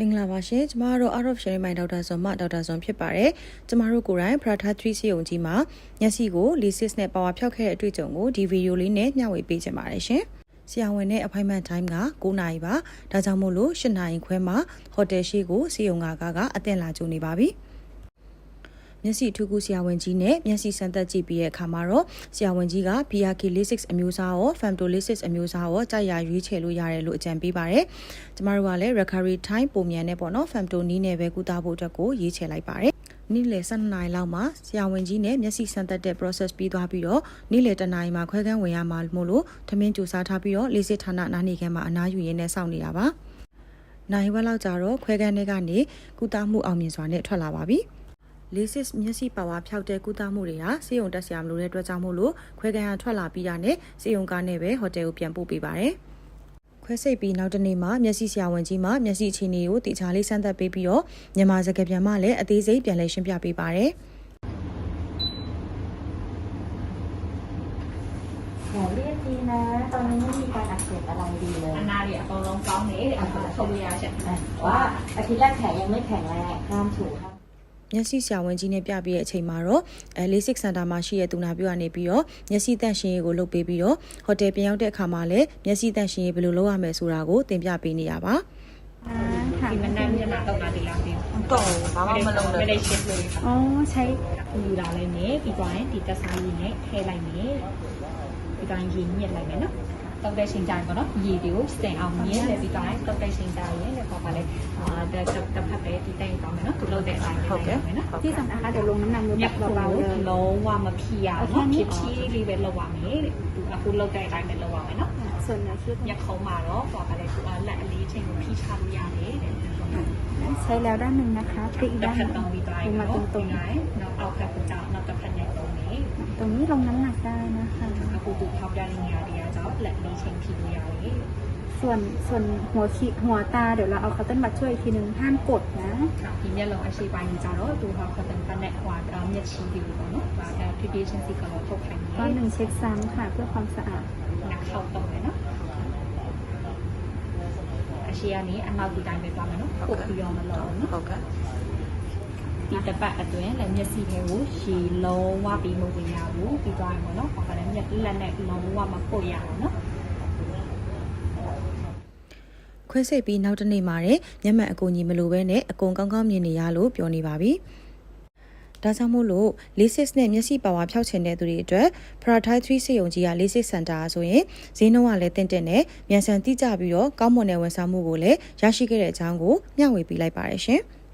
မင်္ဂလာပါရှင်ကျမတို့ Out of Sharing My ဒေါက်တာဇွန်ဖြစ်ပါတယ်ကျမတို့ကိုယ်တိုင် Prata 3 စေုံကြီးမှာမျက်စိကို LASIK နဲ့ power ဖြောက်ခဲ့တဲ့အတွေ့အကြုံကိုဒီဗီဒီယိုလေးနဲ့မျှဝေပေးချင်ပါတယ်ရှင်ဆရာဝန်နဲ့ appointment time က9နာရီပါဒါကြောင့်မို့လို့10နာရီခွဲမှာဟိုတယ်ရှိကိုစေုံကအသင့်လာကြနေပါပြီမျက်စိထူးကူဆရာဝန်ကြီးနဲ့မျက်စိစမ်းသပ်ကြည့်ပြီးတဲ့အခါမှာတော့ဆရာဝန်ကြီးက BRK LASIK အမျိုးအစားရော Femto LASIK အမျိုးအစားရောကြိုက်ရရွေးချယ်လို့ရတယ်လို့အကြံပေးပါတယ်။ကျမတို့ကလည်း recovery time ပုံမြန်နဲ့ပေါ့နော် Femto နီးနဲ့ပဲကုသဖို့အတွက်ကိုရွေးချယ်လိုက်ပါတယ်။နေ့လယ်12နာရီလောက်မှာဆရာဝန်ကြီးနဲ့မျက်စိစမ်းသပ်တဲ့ process ပြီးသွားပြီးတော့နေ့လယ်1နာရီမှာခွဲခန်းဝင်ရမှာမို့လို့ထမင်းကြိုစားထားပြီးတော့ LASIK ဌာနနားနေခန်းမှာအနားယူရင်းနဲ့စောင့်နေတာပါ။နိုင်ဝက်လောက်ကြာတော့ခွဲခန်းထဲကနေကုသမှုအောင်မြင်စွာနဲ့ထွက်လာပါပြီ။ LASIK မျက်စိပါဝါဖြောက်တဲ့ကုသမှုတွေဟာစေုံတက်ဆရာမလို့တဲ့အတွက်ကြောင့်မို့လို့ခွဲခန်းကထွက်လာပြီးတာနဲ့စေုံကားနဲ့ပဲဟိုတယ်ကိုပြန်ပို့ပေးပါတယ်။ခွဲစိတ်ပြီးနောက်တနေ့မှာမျက်စိဆရာဝန်ကြီးမှမျက်စိအခြေအနေကိုတခြားလေးစမ်းသပ်ပေးပြီးတော့မြန်မာစကားပြန်မှလည်းအသေးစိတ်ပြန်လည်ရှင်းပြပေးပါတယ်။เรียกดีนะตอนนี้ไม่มีการอักเสบอะไรดีเลยอันนาเนี่ยเอาลองซ้อมนี้เลยเขาเรียกใช่ไหม ว่าอาทิตย์แรกแผลยังไม่แข็งแรงห้ามถูครับမျက်စိဆရာဝန်ကြီးနဲ့ပြပြီးတဲ့အချိန်မှာတော့LASIK Center မှာရှိတဲ့သူနာပြုကနေပြီးတော့မျက်စိတန့်ရှင်းရေးကိုလုပ်ပေးပြီးတော့ဟိုတယ်ပြန်ရောက်တဲ့အခါမှာလည်းမျက်စိတန့်ရှင်းရေးဘယ်လိုလုပ်ရမလဲဆိုတာကိုသင်ပြပေးနေရပါที่มันนั่งจะหนาตกนาทีละทีต่อบ้ามาลงเลยไม่ได้เช็คเลยอ๋อใช้อยู่ดาวอะไรเนี้ยปีก่อนตีตาซายีเนี้ยเทอะไรเนี้ยปีก่อนยีเงียบอะไรเนี้ยต้องได้ชิงจานก่อนเนาะยีเดี๋ยวแต่งเอาเนี้ยเลยปีก่อนต้องได้ชิงจานเนี้ยเลยพอไปเลยจะพักไปที่แต่งก่อนเนาะเราแต่งอะไรเนาะที่สำคัญนะคะเดี๋ยวลงน้ำหนักลดแบบเบาๆเลยเราว่ามาเพียเนาะคลิปที่รีเวนระหว่างนี้คุณเราแต่งอะไรเป็นระหว่างเนาะส่วนเนี่ยอยากเข้ามาเนาะพอไปเลยคือและอันนี้เช่นพี่ชันยาเนี้ยใช้แล้วด้านหนึ่งนะคะพลิกด้านลงมาตรงๆเราเอาแค่ประจับเราจะพันใหญ่ตรงนี้ตรงนี้ลงน้ำหนักได้นะคะเอาปูตุพับยาลิงยาเดียจ้าและมีเชงพียาเลยส่วนหัวตาเดี๋ยวเราเอาคัตเติ้ลบัตช่วยอีกทีนึงห้ามกดนะทีนี้เราอาชีพวายจ้าเราดูเขาคัตเติ้ลปันแนกวาดเราเนี่ยชีวิตเนาะว่าแต่ที่ดีเช่นสิกับเราทบแข่งก็1เช็คซ้ำค่ะเพื่อความสะอาดนักเข้าตรงเลยเนาะอาชีพนี้อันเราดูใจไปว่ามันเนาะปกติยอมมันรอเนาะဒီတပတ်အတွင်းလည်းမျက်စိတွေကိုရှည်လုံးဝပြီးမဝင်ရဘူးပြီးသွားရင်ပေါ့နော်။ဟောကလည်းမျက်လက်နဲ့လုံးဝမပုတ်ရအောင်နော်။ခွဲစိတ်ပြီးနောက်တစ်နေ့မှာမျက်မှန်အကူကြီးမလိုဘဲနဲ့အကုန်ကောင်းကောင်းမြင်နေရလို့ပြောနေပါပြီ။ဒါကြောင့်မို့လို့ LASIK နဲ့မျက်စိပါဝါဖြောက်ချင်တဲ့သူတွေအတွက် Prata 3 စေုံကြီးက LASIK Center ဆိုရင်ဈေးနှုန်းကလည်းတင့်နဲ့မြန်ဆန်တိကျပြီးတော့ကောင်းမွန်တဲ့ဝန်ဆောင်မှုကိုလည်းရရှိခဲ့တဲ့အကြောင်းကိုမျှဝေပေးလိုက်ပါရရှင်။